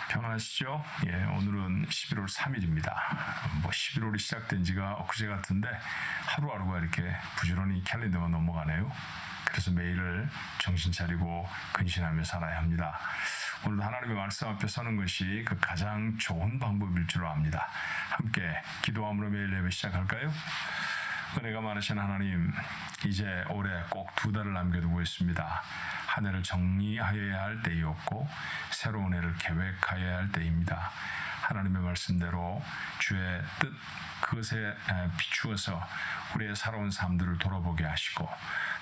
평안하시죠? 오늘은 11월 3일입니다. 11월이 시작된 지가 엊그제 같은데 하루하루가 이렇게 부지런히 캘린더가 넘어가네요. 그래서 매일을 정신 차리고 근신하며 살아야 합니다. 오늘도 하나님의 말씀 앞에 서는 것이 그 가장 좋은 방법일 줄 압니다. 함께 기도함으로 매일 예배 시작할까요? 은혜가 많으신 하나님, 이제 올해 꼭 2달을 남겨두고 있습니다. 한 해를 정리하여야 할 때이었고 새로운 해를 계획하여야 할 때입니다. 하나님의 말씀대로 주의 뜻 그것에 비추어서 우리의 살아온 삶들을 돌아보게 하시고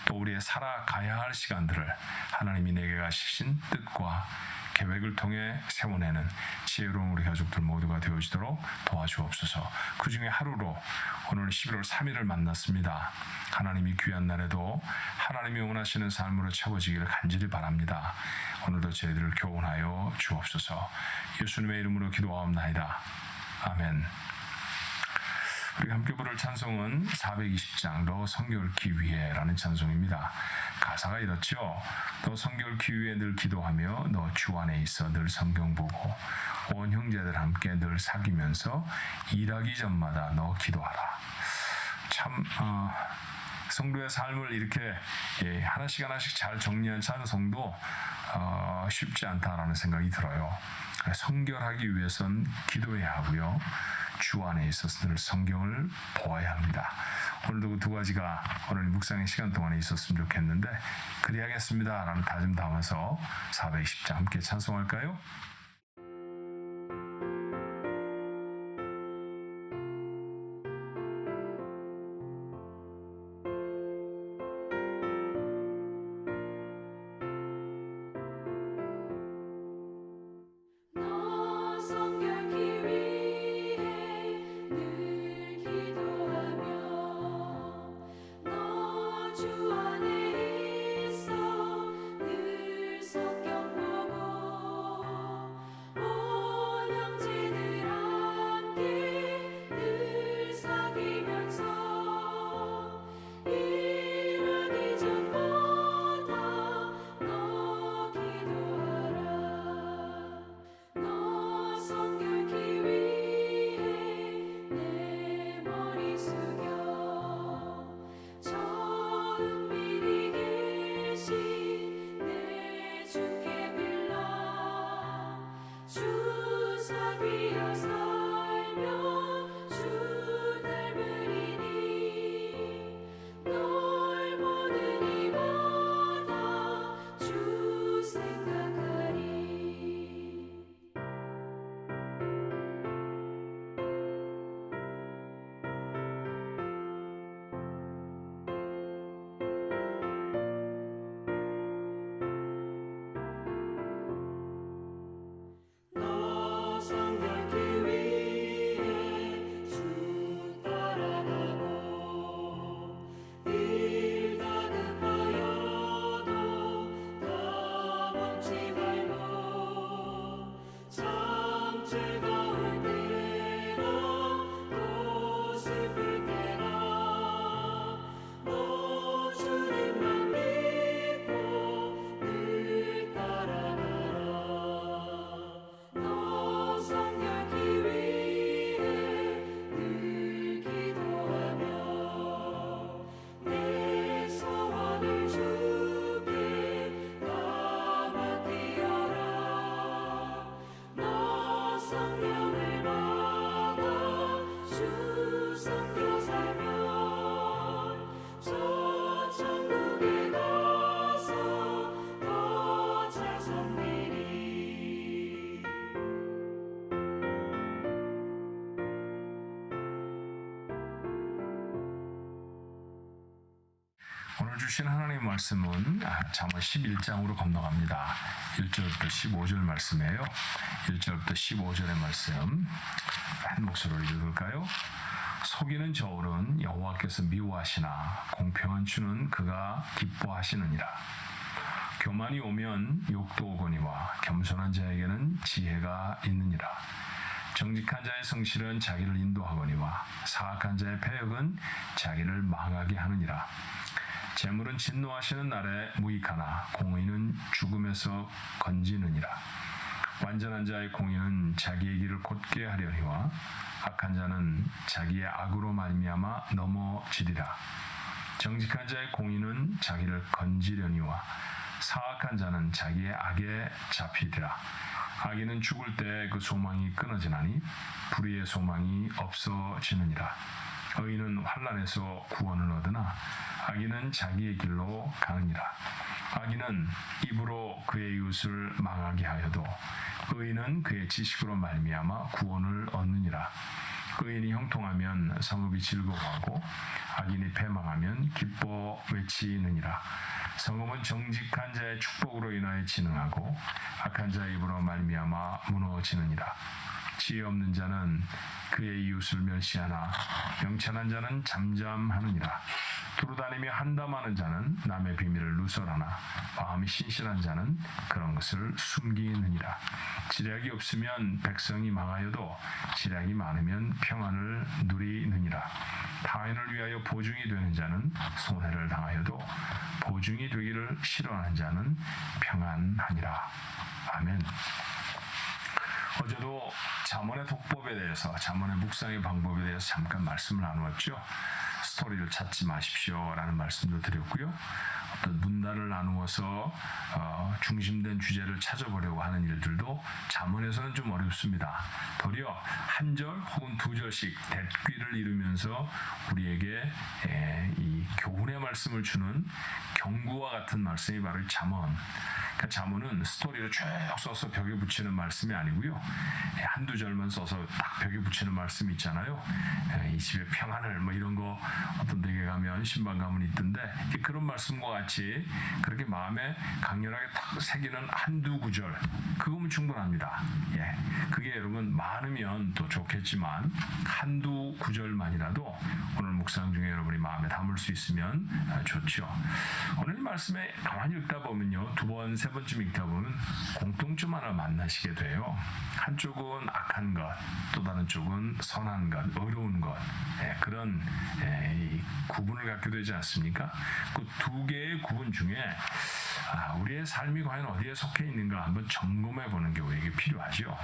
또 우리의 살아가야 할 시간들을 하나님이 내게 가시신 뜻과 계획을 통해 세워내는 지혜로운 우리 가족들 모두가 되어지도록 도와주옵소서. 그 중에 하루로 오늘 11월 3일을 만났습니다. 하나님이 귀한 날에도 하나님이 원하시는 삶으로 채워지기를 간절히 바랍니다. 오늘도 저희들을 교훈하여 주옵소서. 예수님의 이름으로 기도하옵나이다. 아멘. 우리가 함께 부를 찬송은 420장 너 성경 얽기 위해 라는 찬송입니다. 가사가 이렇죠. 너 성경 얽기 위해 늘 기도하며 너 주 안에 있어 늘 성경 보고 온 형제들 함께 늘 사귀면서 일하기 전마다 너 기도하라. 참 성도의 삶을 이렇게 하나씩 잘 정리한 찬송도 쉽지 않다라는 생각이 들어요. 성결하기 위해선 기도해야 하고요. 주 안에 있어서 늘 성경을 보아야 합니다. 오늘도 그 두 가지가 오늘 묵상의 시간 동안에 있었으면 좋겠는데 그래야겠습니다 라는 다짐 담아서 420장 함께 찬송할까요? 오늘 주신 하나님의 말씀은 잠언 11장으로 건너갑니다. 1절부터 15절 말씀이에요. 1절부터 15절의 말씀 한 목소리로 읽을까요? 속이는 저울은 여호와께서 미워하시나 공평한 주는 그가 기뻐하시느니라. 교만이 오면 욕도 오거니와 겸손한 자에게는 지혜가 있느니라. 정직한 자의 성실은 자기를 인도하거니와 사악한 자의 패역은 자기를 망하게 하느니라. 재물은 진노하시는 날에 무익하나 공의는 죽음에서 건지느니라. 완전한 자의 공의는 자기의 길을 곧게 하려니와 악한 자는 자기의 악으로 말미암아 넘어지리라. 정직한 자의 공의는 자기를 건지려니와 사악한 자는 자기의 악에 잡히리라. 악인은 죽을 때 그 소망이 끊어지나니 불의의 소망이 없어지느니라. 의인은 환난에서 구원을 얻으나 악인은 자기의 길로 가느니라. 악인은 입으로 그의 이웃을 망하게 하여도 의인은 그의 지식으로 말미암아 구원을 얻느니라. 의인이 형통하면 성읍이 즐거워하고 악인이 패망하면 기뻐 외치느니라. 성읍은 정직한 자의 축복으로 인하여 진흥하고 악한 자의 입으로 말미암아 무너지느니라. 지혜 없는 자는 그의 이웃을 멸시하나 명철한 자는 잠잠하느니라. 두루다니며 한담하는 자는 남의 비밀을 누설하나 마음이 신실한 자는 그런 것을 숨기느니라. 지략이 없으면 백성이 망하여도 지략이 많으면 평안을 누리느니라. 타인을 위하여 보증이 되는 자는 손해를 당하여도 보증이 되기를 싫어하는 자는 평안하니라. 아멘. 어제도 잠언의 독법에 대해서, 잠언의 묵상의 방법에 대해서 잠깐 말씀을 나누었죠. 스토리를 찾지 마십시오라는 말씀도 드렸고요. 어떤 문단을 나누어서 중심된 주제를 찾아보려고 하는 일들도 잠언에서는 좀 어렵습니다. 도리어 한 절 혹은 두 절씩 대귀를 이루면서 우리에게 이 교훈의 말씀을 주는 경구와 같은 말씀이 바로 이 잠언. 그러니까 잠언은 스토리를 쭉 써서 벽에 붙이는 말씀이 아니고요. 한두 절만 써서 딱 벽에 붙이는 말씀이 있잖아요. 이 집에 평안을 뭐 이런 거 어떤 댁에 가면 신방 가면 있던데 그런 말씀과 같이 그렇게 마음에 강렬하게 딱 새기는 한두 구절 그거면 충분합니다. 예, 그게 여러분 많으면 또 좋겠지만 한두 구절만이라도 오늘 묵상 중에 여러분이 마음에 담을 수 있으면 좋죠. 오늘 이 말씀에 가만히 읽다 보면요, 두 번, 세 번쯤 읽다 보면 공통점 하나 만나시게 돼요. 한쪽은 악한 것, 또 다른 쪽은 선한 것, 어려운 것, 그런 구분을 갖게 되지 않습니까? 그 두 개의 구분 중에 우리의 삶이 과연 어디에 속해 있는가 한번 점검해 보는 게 우리에게 필요하죠.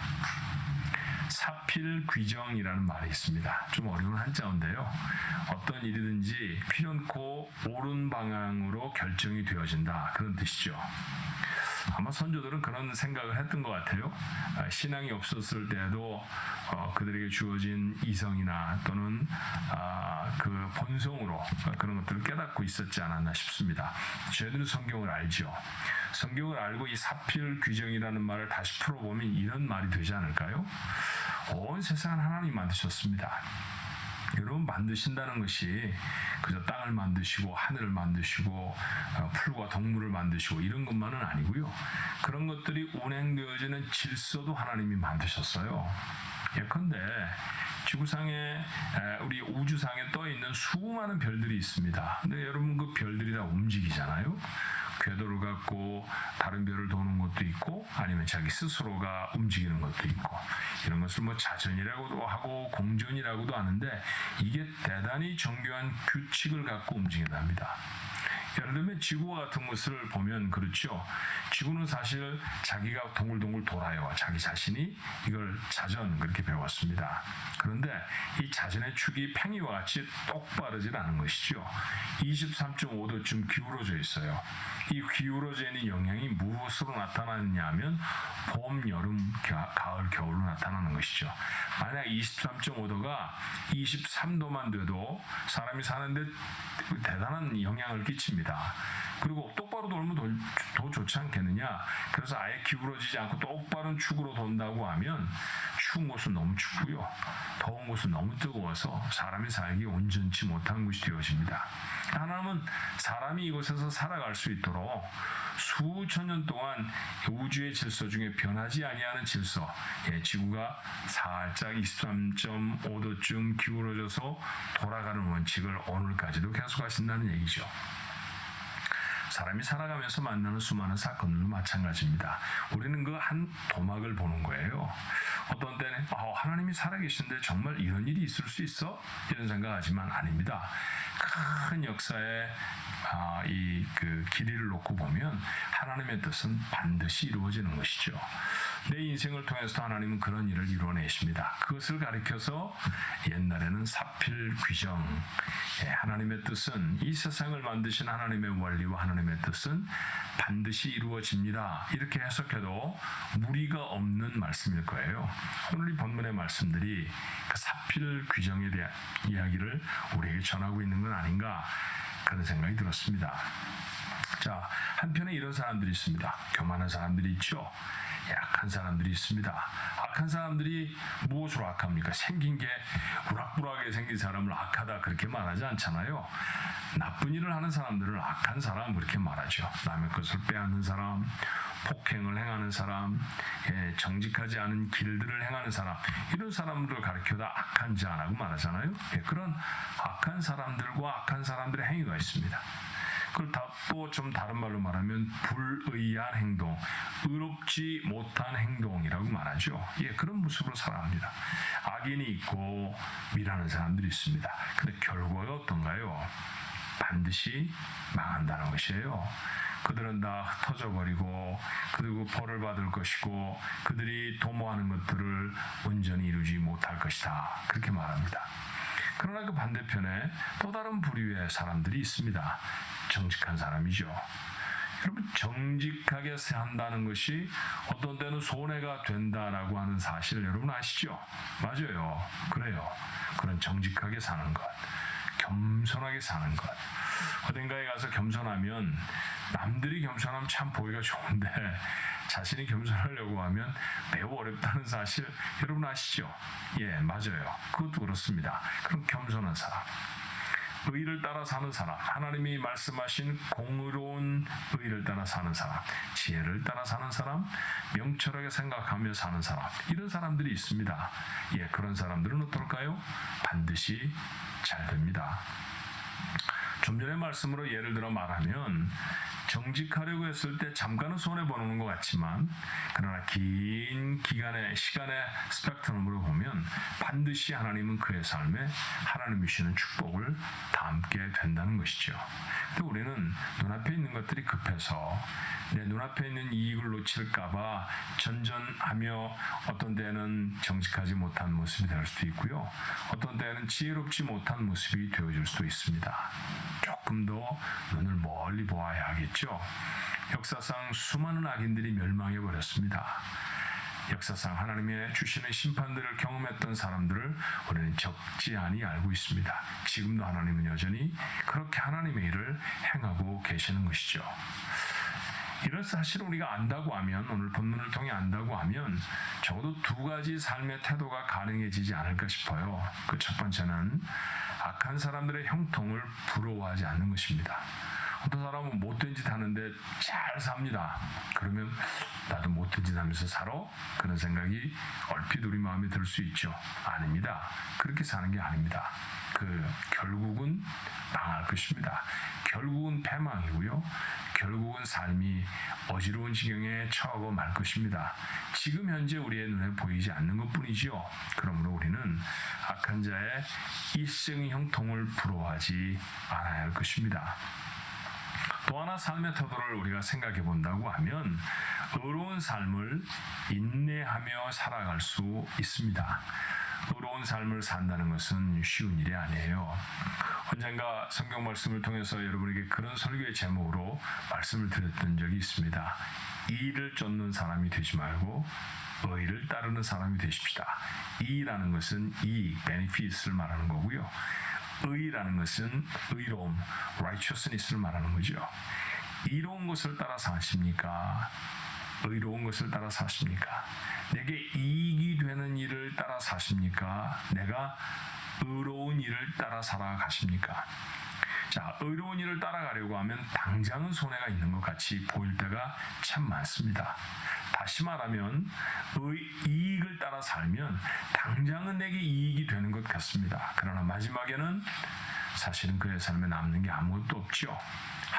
사필귀정이라는 말이 있습니다. 좀 어려운 한자어인데요. 어떤 일이든지 피놓고 옳은 방향으로 결정이 되어진다, 그런 뜻이죠. 아마 선조들은 그런 생각을 했던 것 같아요. 신앙이 없었을 때도 그들에게 주어진 이성이나 또는 그 본성으로 그런 것들을 깨닫고 있었지 않았나 싶습니다. 저희들은 성경을 알죠. 성경을 알고 이 사필귀정이라는 말을 다시 풀어보면 이런 말이 되지 않을까요? 온 세상을 하나님이 만드셨습니다. 여러분, 만드신다는 것이 그저 땅을 만드시고 하늘을 만드시고 풀과 동물을 만드시고 이런 것만은 아니고요. 그런 것들이 운행되어지는 질서도 하나님이 만드셨어요. 예컨대 지구상에 우리 우주상에 떠 있는 수많은 별들이 있습니다. 근데 여러분, 그 별들이 다 움직이잖아요. 궤도를 갖고 다른 별을 도는 것도 있고 아니면 자기 스스로가 움직이는 것도 있고, 이런 것을 뭐 자전이라고도 하고 공전이라고도 하는데 이게 대단히 정교한 규칙을 갖고 움직인답니다. 예를 들면 지구와 같은 것을 보면 그렇죠. 지구는 사실 자기가 동글동글 돌아요. 자기 자신이 이걸 자전 그렇게 배웠습니다. 그런데 이 자전의 축이 팽이와 같이 똑바르질 않은 것이죠. 23.5도쯤 기울어져 있어요. 이 기울어져 있는 영향이 무엇으로 나타나느냐 하면 봄, 여름, 가을, 겨울로 나타나는 것이죠. 만약 23.5도가 23도만 돼도 사람이 사는데 대단한 영향을 끼칩니다. 그리고 똑바로 돌면 더 좋지 않겠느냐. 그래서 아예 기울어지지 않고 똑바른 축으로 돈다고 하면 추운 곳은 너무 춥고요, 더운 곳은 너무 뜨거워서 사람이 살기 온전치 못한 곳이 되어집니다. 하나님은 사람이 이곳에서 살아갈 수 있도록 수천 년 동안 우주의 질서 중에 변하지 아니하는 질서, 지구가 살짝 23.5도쯤 기울어져서 돌아가는 원칙을 오늘까지도 계속하신다는 얘기죠. 사람이 살아가면서 만나는 수많은 사건들도 마찬가지입니다. 우리는 그 한 도막을 보는 거예요. 어떤 때는 하나님이 살아계신데 정말 이런 일이 있을 수 있어? 이런 생각하지만 아닙니다. 큰 역사의 이 그 길이를 놓고 보면 하나님의 뜻은 반드시 이루어지는 것이죠. 내 인생을 통해서 하나님은 그런 일을 이루어내십니다. 그것을 가리켜서 옛날에는 사필귀정, 하나님의 뜻은, 이 세상을 만드신 하나님의 원리와 하나님의 뜻은 반드시 이루어집니다. 이렇게 해석해도 무리가 없는 말씀일 거예요. 오늘 이 본문의 말씀들이 그 사필귀정에 대한 이야기를 우리에게 전하고 있는 건 아닌가, 그런 생각이 들었습니다. 자, 한편에 이런 사람들이 있습니다. 교만한 사람들이 있죠. 악한 사람들이 있습니다. 악한 사람들이 무엇으로 악합니까? 생긴 게 우락부락하게 생긴 사람을 악하다 그렇게 말하지 않잖아요. 나쁜 일을 하는 사람들을 악한 사람 그렇게 말하죠. 남의 것을 빼앗는 사람, 폭행을 행하는 사람, 정직하지 않은 길들을 행하는 사람, 이런 사람들을 가리켜다 악한 자라고 말하잖아요. 그런 악한 사람들과 악한 사람들의 행위가 있습니다. 그걸 또 좀 다른 말로 말하면 불의한 행동, 의롭지 못한 행동이라고 말하죠. 그런 모습으로 살아갑니다. 악인이 있고 미라는 사람들이 있습니다. 근데 결과가 어떤가요? 반드시 망한다는 것이에요. 그들은 다 흩어져버리고 그리고 벌을 받을 것이고 그들이 도모하는 것들을 온전히 이루지 못할 것이다. 그렇게 말합니다. 그러나 그 반대편에 또 다른 부류의 사람들이 있습니다. 정직한 사람이죠. 여러분, 정직하게 산다는 것이 어떤 때는 손해가 된다라고 하는 사실을 여러분 아시죠? 맞아요. 그래요. 그런 정직하게 사는 것, 겸손하게 사는 것. 어딘가에 가서 겸손하면, 남들이 겸손하면 참 보기가 좋은데 자신이 겸손하려고 하면 매우 어렵다는 사실 여러분 아시죠? 맞아요. 그것도 그렇습니다. 그럼 겸손한 사람, 의를 따라 사는 사람, 하나님이 말씀하신 공의로운 의를 따라 사는 사람, 지혜를 따라 사는 사람, 명철하게 생각하며 사는 사람, 이런 사람들이 있습니다. 그런 사람들은 어떨까요? 반드시 잘 됩니다. 좀 전의 말씀으로 예를 들어 말하면, 정직하려고 했을 때 잠깐은 손해보는 것 같지만, 그러나 긴 기간의 시간의 스펙트럼으로 보면 반드시 하나님은 그의 삶에 하나님이 주시는 축복을 담게 된다는 것이죠. 근데 우리는 눈앞에 있는 것들이 급해서 내 눈앞에 있는 이익을 놓칠까봐 전전하며 어떤 때는 정직하지 못한 모습이 될 수도 있고요. 어떤 때는 지혜롭지 못한 모습이 되어질 수도 있습니다. 조금 더 눈을 멀리 보아야 하겠죠. 역사상 수많은 악인들이 멸망해버렸습니다. 역사상 하나님의 주시는 심판들을 경험했던 사람들을 우리는 적지 않이 알고 있습니다. 지금도 하나님은 여전히 그렇게 하나님의 일을 행하고 계시는 것이죠. 이런 사실을 우리가 안다고 하면, 오늘 본문을 통해 안다고 하면 적어도 두 가지 삶의 태도가 가능해지지 않을까 싶어요. 그 첫 번째는 악한 사람들의 형통을 부러워하지 않는 것입니다. 어떤 사람은 못된 짓 하는데 잘 삽니다. 그러면 나도 못된 짓 하면서 살아? 그런 생각이 얼핏 우리 마음에 들 수 있죠. 아닙니다. 그렇게 사는 게 아닙니다. 결국은 망할 것입니다. 결국은 패망이고요. 결국은 삶이 어지러운 지경에 처하고 말 것입니다. 지금 현재 우리의 눈에 보이지 않는 것뿐이지요. 그러므로 우리는 악한 자의 일생의 형통을 부러워하지 않아야 할 것입니다. 또 하나 삶의 태도를 우리가 생각해 본다고 하면 의로운 삶을 인내하며 살아갈 수 있습니다. 의로운 삶을 산다는 것은 쉬운 일이 아니에요. 언젠가 성경 말씀을 통해서 여러분에게 그런 설교의 제목으로 말씀을 드렸던 적이 있습니다. 이를 쫓는 사람이 되지 말고 의를 따르는 사람이 되십시다. 이라는 것은 이익, benefits를 말하는 거고요. 의라는 것은 의로움, righteousness를 말하는 거죠. 이로운 것을 따라 사십니까? 의로운 것을 따라 사십니까? 내게 이익이 되는 일을 따라 사십니까? 내가 의로운 일을 따라 살아가십니까? 자, 의로운 일을 따라가려고 하면 당장은 손해가 있는 것 같이 보일 때가 참 많습니다. 다시 말하면 이익을 따라 살면 당장은 내게 이익이 되는 것 같습니다. 그러나 마지막에는 사실은 그의 삶에 남는 게 아무것도 없죠.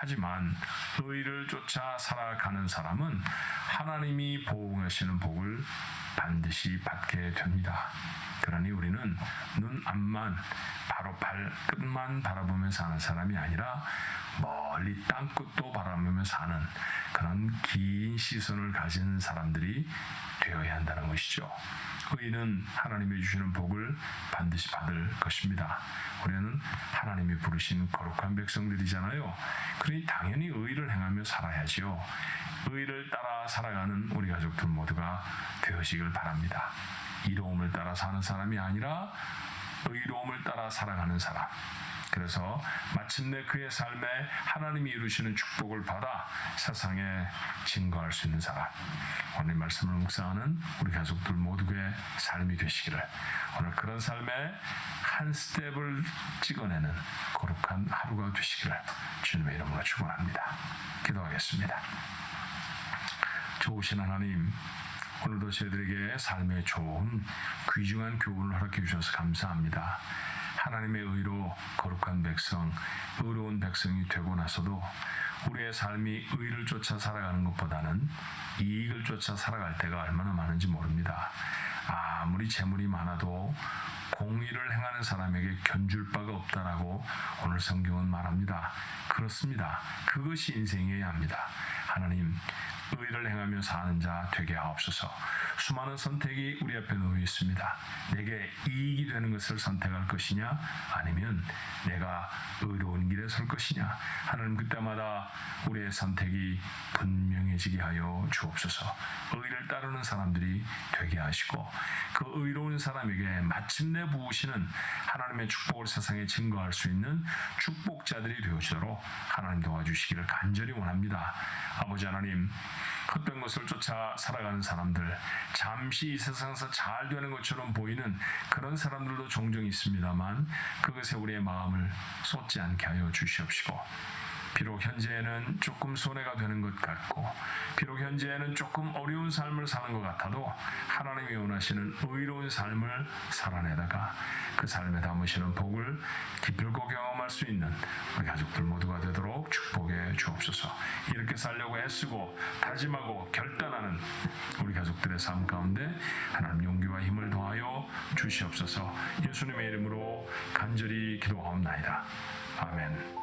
하지만 의를 쫓아 살아가는 사람은 하나님이 보호하시는 복을 반드시 받게 됩니다. 그러니 우리는 눈 앞만 바로 발끝만 바라보며 사는 사람이 아니라 멀리 땅끝도 바라보며 사는 그런 긴 시선을 가진 사람들이 되어야 한다는 것이죠. 의인은 하나님이 주시는 복을 반드시 받을 것입니다. 우리는 하나님이 부르신 거룩한 백성들이잖아요. 그러니 당연히 의를 행하며 살아야지요. 의를 따라 살아가는 우리 가족들 모두가 되어지길 바랍니다. 이로움을 따라 사는 사람이 아니라 의로움을 따라 살아가는 사람. 그래서 마침내 그의 삶에 하나님이 이루시는 축복을 받아 세상에 증거할 수 있는 사람. 오늘 말씀을 묵상하는 우리 가족들 모두의 삶이 되시기를, 오늘 그런 삶에 한 스텝을 찍어내는 거룩한 하루가 되시기를 주님의 이름으로 축원합니다. 기도하겠습니다. 좋으신 하나님, 오늘도 저희들에게 삶의 좋은 귀중한 교훈을 허락해 주셔서 감사합니다. 하나님의 의로 거룩한 백성, 의로운 백성이 되고 나서도 우리의 삶이 의를 쫓아 살아가는 것보다는 이익을 쫓아 살아갈 때가 얼마나 많은지 모릅니다. 아무리 재물이 많아도 공의를 행하는 사람에게 견줄 바가 없다라고 오늘 성경은 말합니다. 그렇습니다. 그것이 인생이어야 합니다. 하나님, 의를 행하며 사는 자 되게 하옵소서. 수많은 선택이 우리 앞에 놓여 있습니다. 내게 이익이 되는 것을 선택할 것이냐, 아니면 내가 의로운 길에 설 것이냐. 하나님, 그때마다 우리의 선택이 분명해지게 하여 주옵소서. 의를 따르는 사람들이 되게 하시고 그 의로운 사람에게 마침내 부으시는 하나님의 축복을 세상에 증거할 수 있는 축복자들이 되어지도록 하나님 도와주시기를 간절히 원합니다. 아버지 하나님, 헛된 것을 쫓아 살아가는 사람들, 잠시 이 세상에서 잘 되는 것처럼 보이는 그런 사람들도 종종 있습니다만 그것에 우리의 마음을 쏟지 않게 하여 주시옵시고, 비록 현재에는 조금 손해가 되는 것 같고 비록 현재에는 조금 어려운 삶을 사는 것 같아도 하나님이 원하시는 의로운 삶을 살아내다가 그 삶에 담으시는 복을 기필코 경험할 수 있는 우리 가족들 모두가 되도록 축복해 주옵소서. 이렇게 살려고 애쓰고 다짐하고 결단하는 우리 가족들의 삶 가운데 하나님 용기와 힘을 더하여 주시옵소서. 예수님의 이름으로 간절히 기도하옵나이다. 아멘.